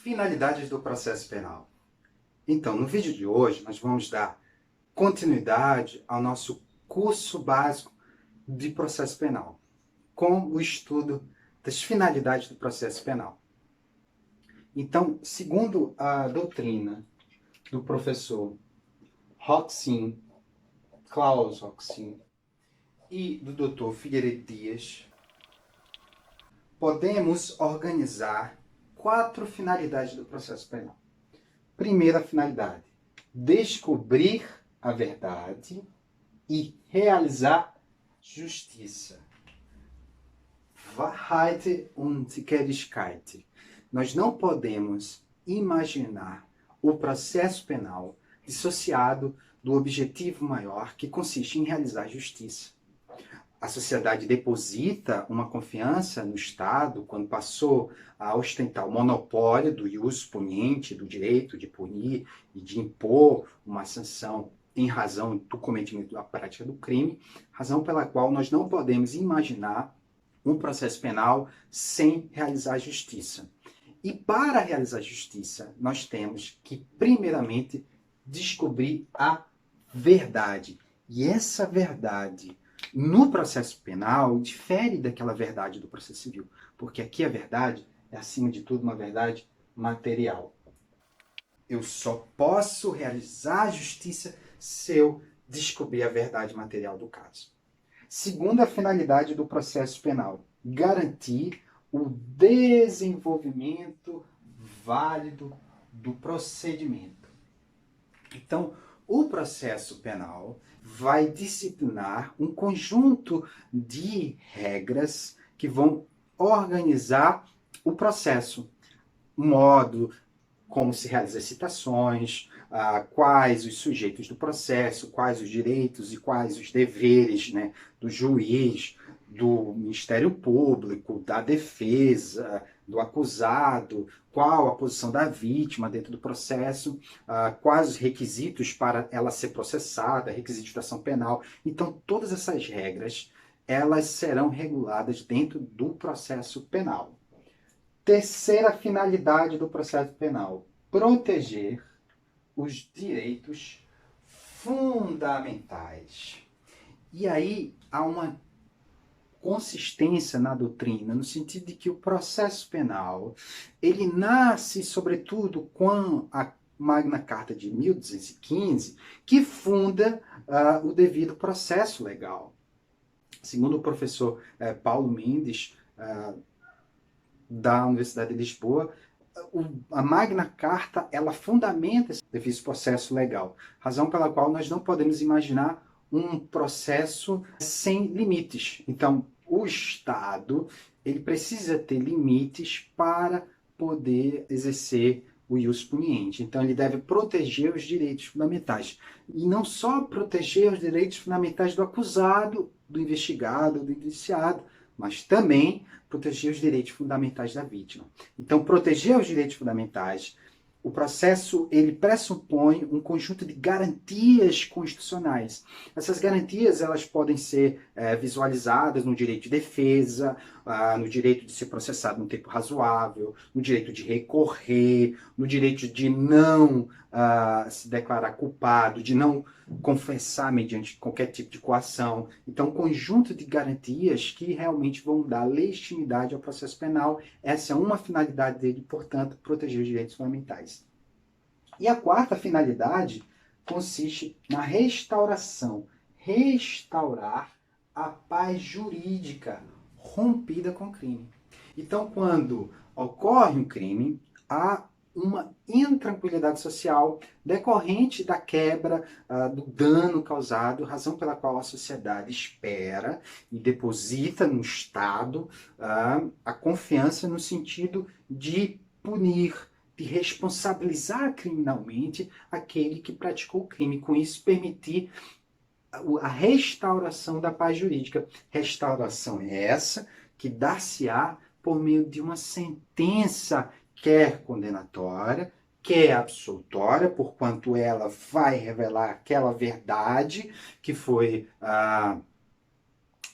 Finalidades do processo penal. Então, no vídeo de hoje, nós vamos dar continuidade ao nosso curso básico de processo penal, com o estudo das finalidades do processo penal. Então, segundo a doutrina do professor Hoxin, Klaus Hoxin, e do Dr. Figueiredo Dias, podemos organizar 4 finalidades do processo penal. Primeira finalidade: descobrir a verdade e realizar justiça. Wahrheit und Gerechtigkeit. Nós não podemos imaginar o processo penal dissociado do objetivo maior, que consiste em realizar justiça. A sociedade deposita uma confiança no Estado quando passou a ostentar o monopólio do ius puniente, do direito de punir e de impor uma sanção em razão do cometimento da prática do crime, razão pela qual nós não podemos imaginar um processo penal sem realizar justiça. E para realizar justiça, nós temos que, primeiramente, descobrir a verdade. E essa verdade no processo penal difere daquela verdade do processo civil, porque aqui a verdade é, acima de tudo, uma verdade material. Eu só posso realizar a justiça se eu descobrir a verdade material do caso. Segunda finalidade do processo penal: garantir o desenvolvimento válido do procedimento. Então, o processo penal vai disciplinar um conjunto de regras que vão organizar o processo, o modo como se realizam as citações, quais os sujeitos do processo, quais os direitos e quais os deveres, né, do juiz, do Ministério Público, da defesa, do acusado, qual a posição da vítima dentro do processo, quais os requisitos para ela ser processada, requisitos da ação penal. Então, todas essas regras, elas serão reguladas dentro do processo penal. Terceira finalidade do processo penal: proteger os direitos fundamentais. E aí há uma consistência na doutrina, no sentido de que o processo penal, ele nasce, sobretudo, com a Magna Carta de 1215, que funda o devido processo legal. Segundo o professor Paulo Mendes, da Universidade de Lisboa, a Magna Carta, ela fundamenta esse devido processo legal, razão pela qual nós não podemos imaginar um processo sem limites. Então, o Estado, ele precisa ter limites para poder exercer o ius puniente. Então, ele deve proteger os direitos fundamentais. E não só proteger os direitos fundamentais do acusado, do investigado, do indiciado, mas também proteger os direitos fundamentais da vítima. Então, proteger os direitos fundamentais, o processo, ele pressupõe um conjunto de garantias constitucionais. Essas garantias, elas podem ser visualizadas no direito de defesa, no direito de ser processado num tempo razoável, no direito de recorrer, no direito de não se declarar culpado, de não confessar mediante qualquer tipo de coação. Então, um conjunto de garantias que realmente vão dar legitimidade ao processo penal. Essa é uma finalidade dele, portanto, proteger os direitos fundamentais. E a quarta finalidade consiste na restauração. Restaurar a paz jurídica rompida com o crime. Então, quando ocorre um crime, há uma intranquilidade social decorrente da quebra, do dano causado, razão pela qual a sociedade espera e deposita no Estado a confiança no sentido de punir, de responsabilizar criminalmente aquele que praticou o crime. Com isso, permitir a restauração da paz jurídica. Restauração é essa que dar-se-á por meio de uma sentença, quer condenatória, quer absolutória, porquanto ela vai revelar aquela verdade que foi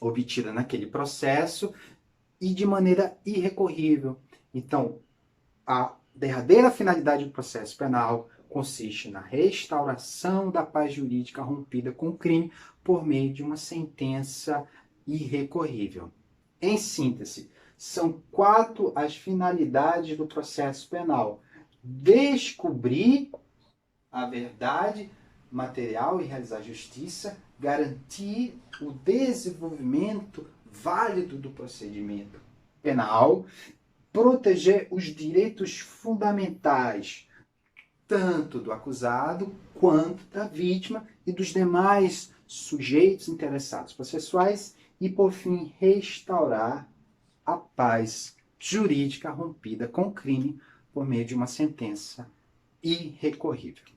obtida naquele processo e de maneira irrecorrível. Então, há derradeira finalidade do processo penal consiste na restauração da paz jurídica rompida com o crime por meio de uma sentença irrecorrível. Em síntese, são 4 as finalidades do processo penal: descobrir a verdade material e realizar justiça, garantir o desenvolvimento válido do procedimento penal, proteger os direitos fundamentais, tanto do acusado quanto da vítima e dos demais sujeitos interessados processuais, e, por fim, restaurar a paz jurídica rompida com o crime por meio de uma sentença irrecorrível.